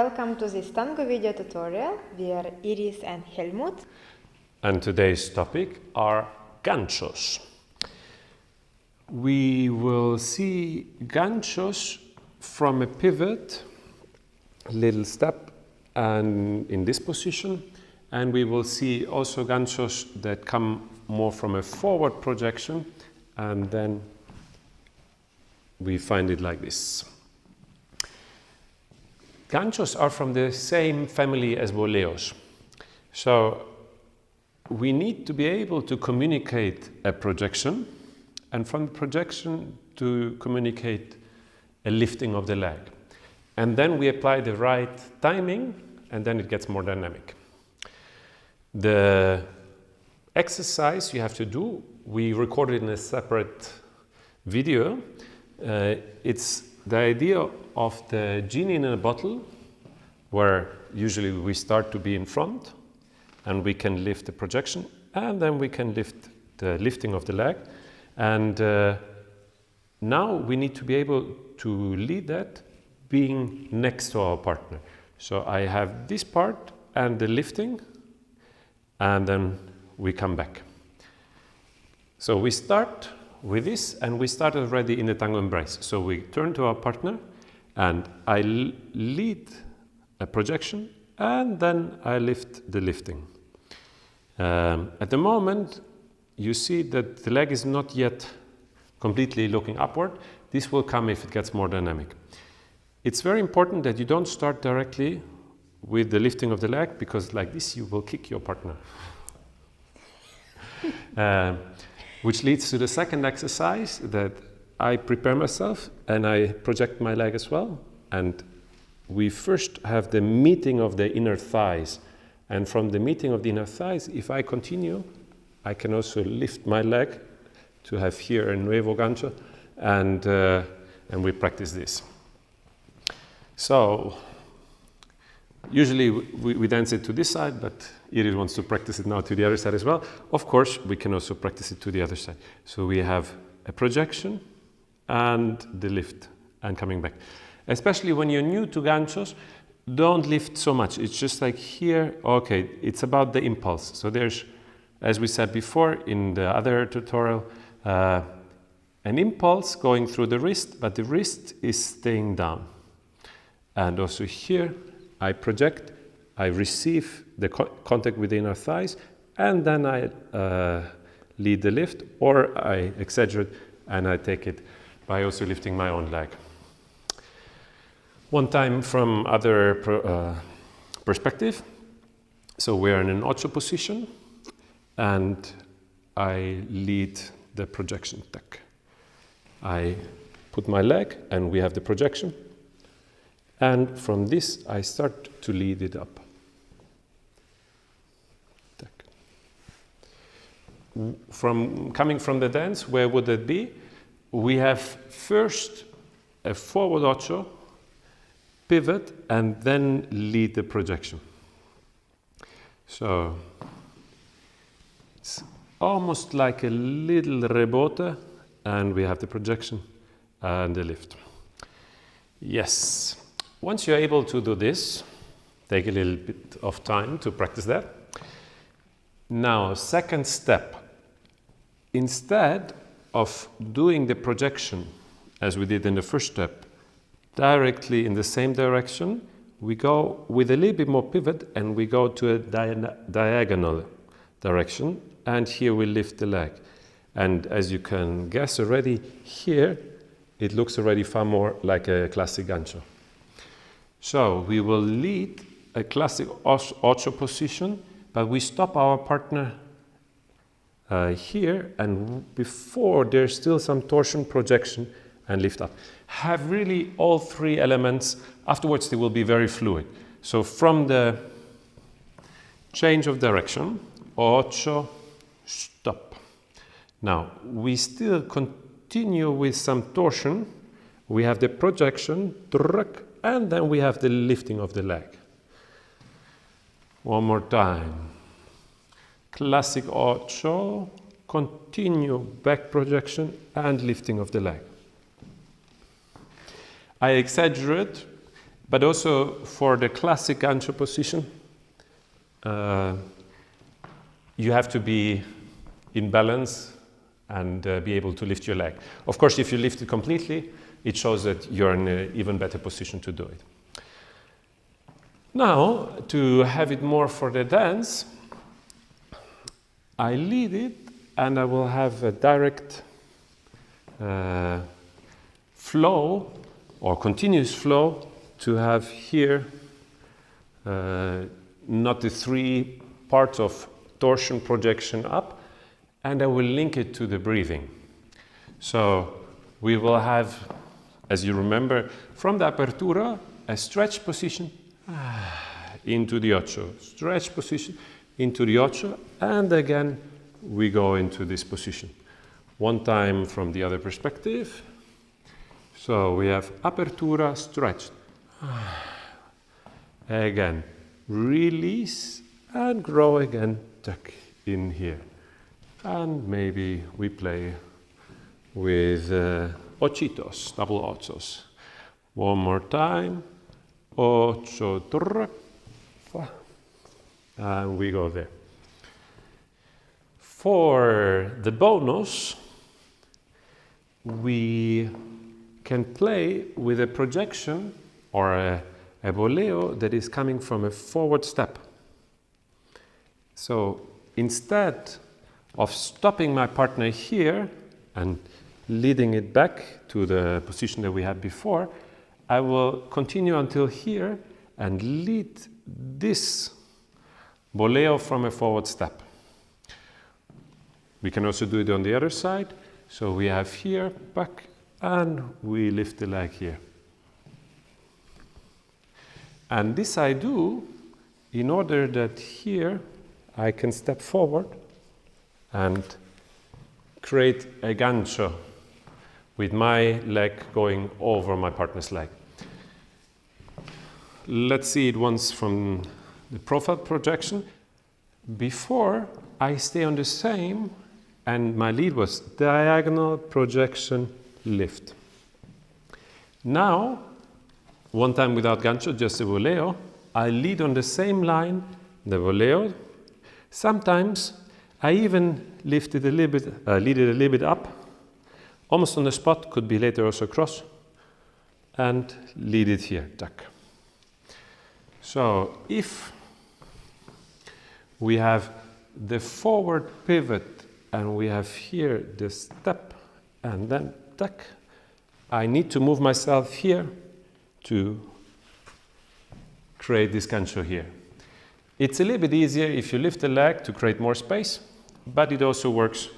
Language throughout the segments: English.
welcome to this tango video tutorial. We are Iris and Helmut. And today's topic are ganchos. We will see ganchos from a pivot, little step, and in this position. And we will see also ganchos that come more from a forward projection, and then we find it like this. Ganchos are from the same family as boleos. So we need to be able to communicate a projection, and from the projection to communicate a lifting of the leg. And then we apply the right timing, and then it gets more dynamic. The exercise you have to do, we recorded in a separate video. It's the idea of the genie in a bottle, where usually we start to be in front, and we can lift the projection, and then we can lift the lifting of the leg. And now we need to be able to lead that being next to our partner. So I have this part and the lifting, and then we come back. So we start with this, and we start already in the tango embrace. So we turn to our partner, and I lead a projection, and then I lift the lifting. At the moment, you see that the leg is not yet completely looking upward. This will come if it gets more dynamic. It's very important that you don't start directly with the lifting of the leg, because like this you will kick your partner. Which leads to the second exercise, that I prepare myself and I project my leg as well. And we first have the meeting of the inner thighs. And from the meeting of the inner thighs, if I continue, I can also lift my leg to have here a nuevo gancho, and we practice this. So usually we dance it to this side, but Iris wants to practice it now to the other side as well. Of course, we can also practice it to the other side. So we have a projection and the lift and coming back. Especially when you're new to ganchos, don't lift so much. It's just like here, okay, it's about the impulse. So there's, as we said before in the other tutorial, an impulse going through the wrist, but the wrist is staying down. And also here, I project, I receive the contact with the inner thighs, and then I lead the lift, or I exaggerate and I take it by also lifting my own leg. One time from other perspective. So we're in an Ocho position, and I lead the projection tech. I put my leg, and we have the projection. And from this, I start to lead it up. Coming from the dance, where would it be? We have first a forward Ocho, pivot, and then lead the projection. So it's almost like a little rebote, and we have the projection and the lift. Yes. Once you're able to do this, take a little bit of time to practice that. Now, second step. Instead of doing the projection, as we did in the first step, directly in the same direction, we go with a little bit more pivot, and we go to a diagonal direction, and here we lift the leg. And as you can guess already, here it looks already far more like a classic gancho. So we will lead a classic Ocho position, but we stop our partner here, and before there's still some torsion, projection, and lift up. Have really all three elements. Afterwards they will be very fluid. So from the change of direction, Ocho, stop. Now we still continue with some torsion. We have the projection, and then we have the lifting of the leg. One more time. Classic Ocho, continue back projection and lifting of the leg. I exaggerate But also for the classic gancho position, you have to be in balance and be able to lift your leg. Of course, if you lift it completely, it shows that you're in an even better position to do it. Now, to have it more for the dance, I lead it and I will have a direct flow or continuous flow to have here not the 3 parts of torsion projection up, and I will link it to the breathing. So we will have, as you remember, from the apertura, a stretch position into the ocho, stretch position into the ocho, and again we go into this position. One time from the other perspective. So we have apertura, stretch. Again, release and grow again, tuck in here. And maybe we play with ochitos, double ochos. One more time. Ocho, and we go there. For the bonus, we can play with a projection or a boleo that is coming from a forward step. So instead of stopping my partner here and leading it back to the position that we had before, I will continue until here and lead this boleo from a forward step. We can also do it on the other side. So we have here, back, and we lift the leg here. And this I do in order that here I can step forward and create a gancho with my leg going over my partner's leg. Let's see it once from the profile projection. Before, I stay on the same, and my lead was diagonal projection lift. Now, one time without gancho, just the boleo, I lead on the same line, the boleo. Sometimes I even lift it a little bit, lead it a little bit up, almost on the spot, could be later also cross, and lead it here, tuck. So if we have the forward pivot and we have here the step and then tuck, I need to move myself here to create this gancho here. It's a little bit easier if you lift the leg to create more space, but it also works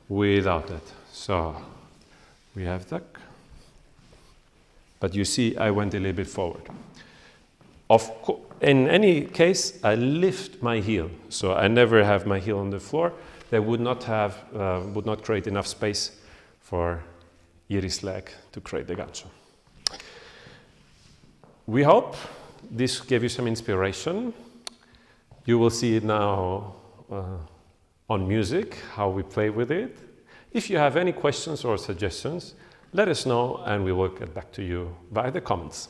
without it. So we have tuck, but you see I went a little bit forward. In any case, I lift my heel, so I never have my heel on the floor. That would not create enough space for Iris' leg to create the gancho. We hope this gave you some inspiration. You will see it now on music, how we play with it. If you have any questions or suggestions, let us know and we will get back to you via the comments.